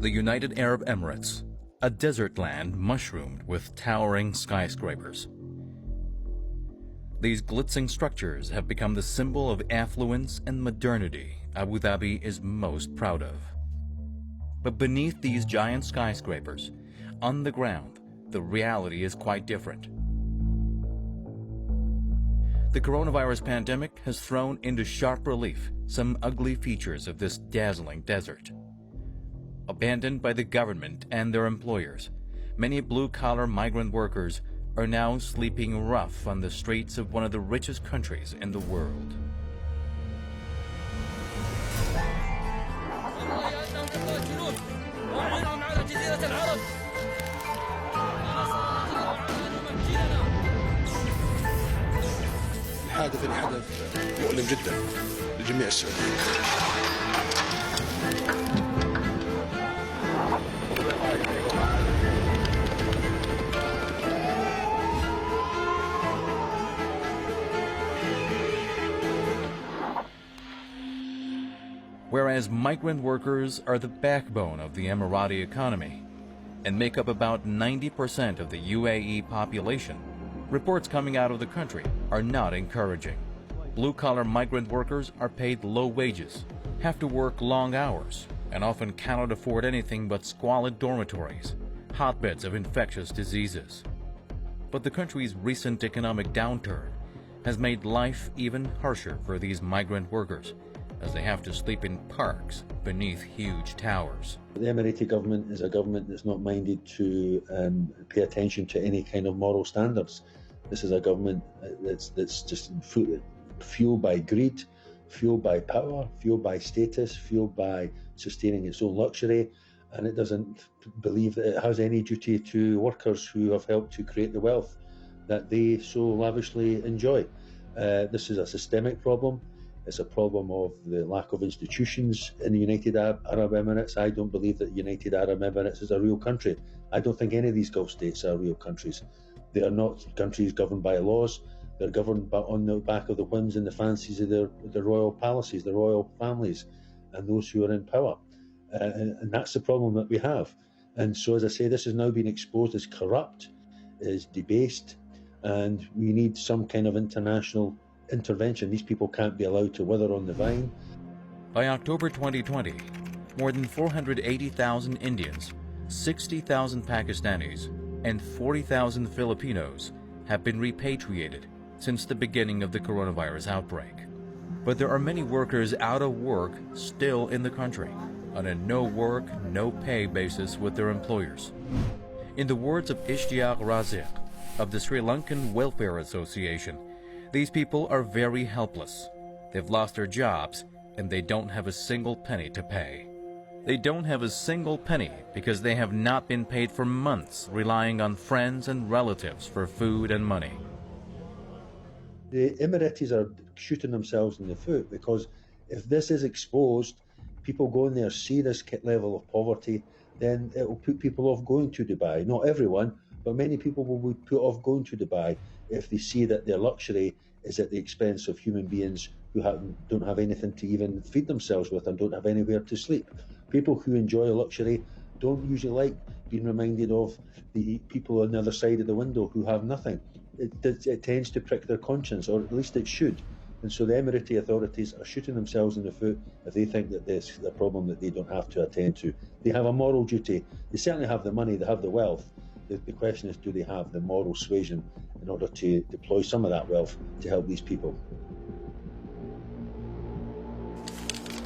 The United Arab Emirates, a desert land mushroomed with towering skyscrapers. These glitzing structures have become the symbol of affluence and modernity Abu Dhabi is most proud of. But beneath these giant skyscrapers, on the ground, the reality is quite different. The coronavirus pandemic has thrown into sharp relief some ugly features of this dazzling desert. Abandoned by the government and their employers, many blue-collar migrant workers are now sleeping rough on the streets of one of the richest countries in the world. الحادث اللي حدث مؤلم جدا لجميع السعوديين. Whereas migrant workers are the backbone of the Emirati economy and make up about 90% of the UAE population, reports coming out of the country are not encouraging. Blue-collar migrant workers are paid low wages, have to work long hours, and often cannot afford anything but squalid dormitories, hotbeds of infectious diseases. But the country's recent economic downturn has made life even harsher for these migrant workers, as they have to sleep in parks beneath huge towers. The Emirati government is a government that's not minded to pay attention to any kind of moral standards. This is a government that's just fueled by greed, fueled by power, fueled by status, fueled by sustaining its own luxury, and it doesn't believe that it has any duty to workers who have helped to create the wealth that they so lavishly enjoy. This is a systemic problem. It's a problem of the lack of institutions in the United Arab Emirates. I don't believe that the United Arab Emirates is a real country. I don't think any of these Gulf states are real countries. They are not countries governed by laws. They're governed on the back of the whims and the fancies of the royal palaces, the royal families, and those who are in power. And that's the problem that we have. And so, as I say, this has now been exposed as corrupt, as debased, and we need some kind of international intervention. These people can't be allowed to wither on the vine. By October 2020, more than 480,000 Indians, 60,000 Pakistanis, and 40,000 Filipinos have been repatriated since the beginning of the coronavirus outbreak. But there are many workers out of work still in the country on a no-work, no-pay basis with their employers. In the words of Ishtiaq Raziq of the Sri Lankan Welfare Association, these people are very helpless. They've lost their jobs and they don't have a single penny to pay. They don't have a single penny because they have not been paid for months, relying on friends and relatives for food and money. The Emiratis are shooting themselves in the foot, because if this is exposed, people go in there, see this level of poverty, then it will put people off going to Dubai. Not everyone, but many people will be put off going to Dubai if they see that their luxury is at the expense of human beings who don't have anything to even feed themselves with and don't have anywhere to sleep. People who enjoy luxury don't usually like being reminded of the people on the other side of the window who have nothing. It tends to prick their conscience, or at least it should. And so the Emirati authorities are shooting themselves in the foot if they think that this is a problem that they don't have to attend to. They have a moral duty. They certainly have the money, they have the wealth. The question is, do they have the moral suasion in order to deploy some of that wealth to help these people?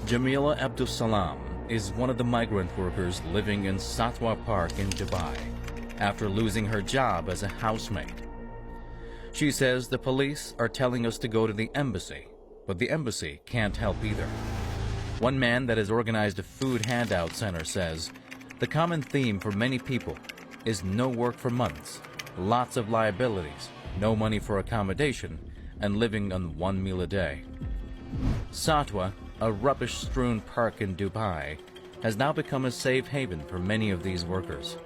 Jamila Abdus Salam is one of the migrant workers living in Satwa Park in Dubai after losing her job as a housemaid. She says the police are telling us to go to the embassy, but the embassy can't help either. One man that has organized a food handout center says the common theme for many people is no work for months, lots of liabilities, no money for accommodation, and living on one meal a day. Satwa, a rubbish-strewn park in Dubai, has now become a safe haven for many of these workers.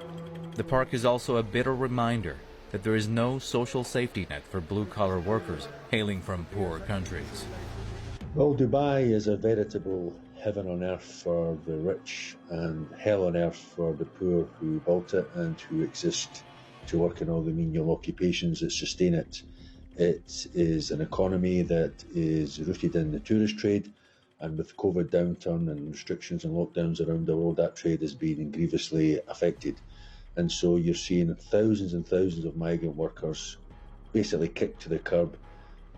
The park is also a bitter reminder that there is no social safety net for blue-collar workers hailing from poor countries. Well, Dubai is a veritable heaven on earth for the rich and hell on earth for the poor who built it and who exist to work in all the menial occupations that sustain it. It is an economy that is rooted in the tourist trade, and with COVID downturn and restrictions and lockdowns around the world, that trade has been grievously affected. And so you're seeing thousands and thousands of migrant workers basically kicked to the curb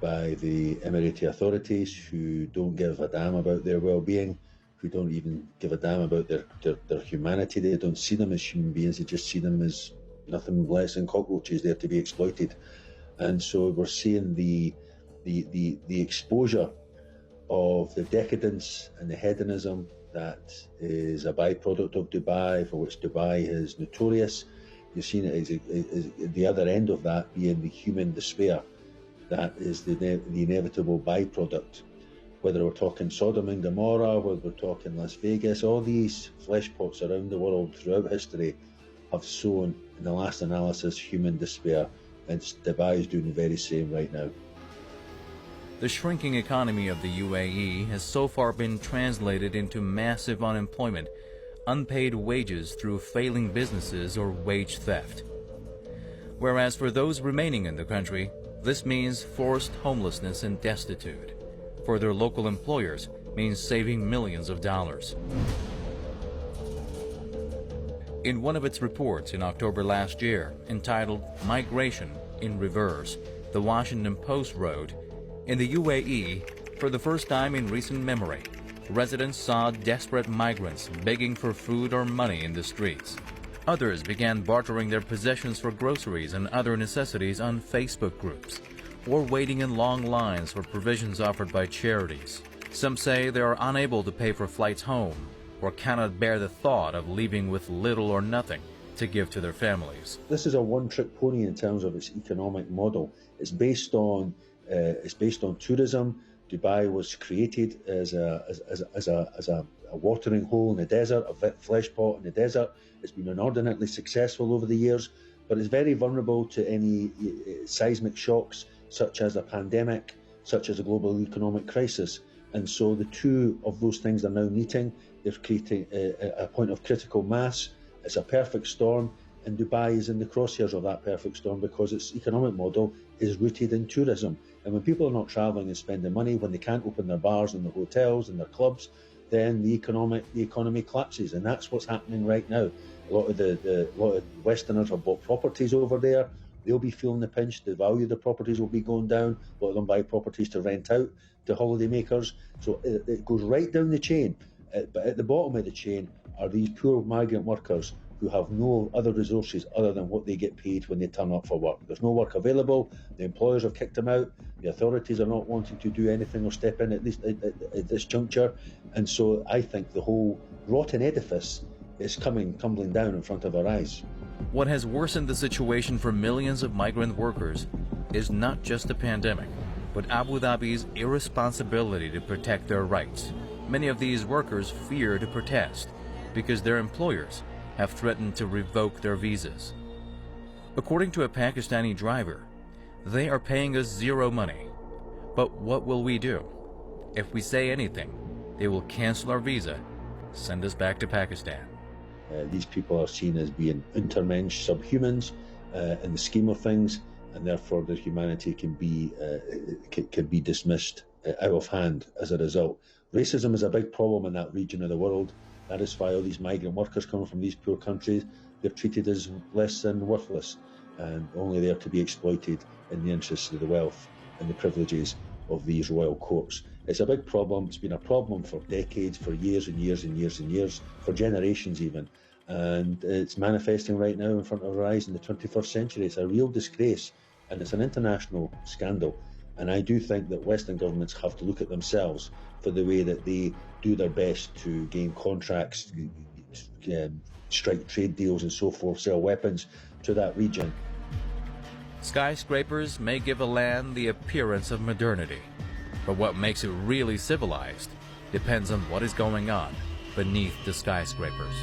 by the Emirati authorities, who don't give a damn about their well-being, who don't even give a damn about their humanity. They don't see them as human beings, they just see them as nothing less than cockroaches there to be exploited. And so we're seeing the exposure of the decadence and the hedonism that is a byproduct of Dubai, for which Dubai is notorious. You're seeing it as the other end of that being the human despair. That is the inevitable byproduct. Whether we're talking Sodom and Gomorrah, whether we're talking Las Vegas, all these flesh pots around the world throughout history have sown, in the last analysis, human despair. And Dubai is doing the very same right now. The shrinking economy of the UAE has so far been translated into massive unemployment, unpaid wages through failing businesses, or wage theft. Whereas for those remaining in the country, this means forced homelessness and destitute. For their local employers, means saving millions of dollars. In one of its reports in October last year, entitled Migration in Reverse, the Washington Post wrote, in the UAE, for the first time in recent memory, residents saw desperate migrants begging for food or money in the streets. Others began bartering their possessions for groceries and other necessities on Facebook groups, or waiting in long lines for provisions offered by charities. Some say they are unable to pay for flights home, or cannot bear the thought of leaving with little or nothing to give to their families. This is a one-trick pony in terms of its economic model. It's based on tourism. Dubai was created as a watering hole in the desert, a flesh pot in the desert. It's been inordinately successful over the years, but it's very vulnerable to any seismic shocks, such as a pandemic, such as a global economic crisis. And so the two of those things are now meeting. They're creating a point of critical mass. It's a perfect storm, and Dubai is in the crosshairs of that perfect storm because its economic model is rooted in tourism. And when people are not travelling and spending money, when they can't open their bars and their hotels and their clubs, then the economy collapses, and that's what's happening right now. A lot of Westerners have bought properties over there. They'll be feeling the pinch. The value of the properties will be going down. A lot of them buy properties to rent out to holidaymakers. So it goes right down the chain. But at the bottom of the chain are these poor migrant workers who have no other resources other than what they get paid when they turn up for work. There's no work available. The employers have kicked them out. The authorities are not wanting to do anything or step in at this juncture. And so I think the whole rotten edifice is tumbling down in front of our eyes. What has worsened the situation for millions of migrant workers is not just the pandemic, but Abu Dhabi's irresponsibility to protect their rights. Many of these workers fear to protest because their employers have threatened to revoke their visas. According to a Pakistani driver, they are paying us zero money. But what will we do? If we say anything, they will cancel our visa, send us back to Pakistan. These people are seen as being untermensch, subhumans in the scheme of things, and therefore their humanity can be dismissed out of hand as a result. Racism is a big problem in that region of the world. That is why all these migrant workers coming from these poor countries, they're treated as less than worthless and only there to be exploited in the interests of the wealth and the privileges of these royal courts. It's a big problem. It's been a problem for decades, for years and years and years and years, for generations even. And it's manifesting right now in front of our eyes in the 21st century. It's a real disgrace, and it's an international scandal. And I do think that Western governments have to look at themselves for the way that they do their best to gain contracts, strike trade deals and so forth, sell weapons to that region. Skyscrapers may give a land the appearance of modernity, but what makes it really civilized depends on what is going on beneath the skyscrapers.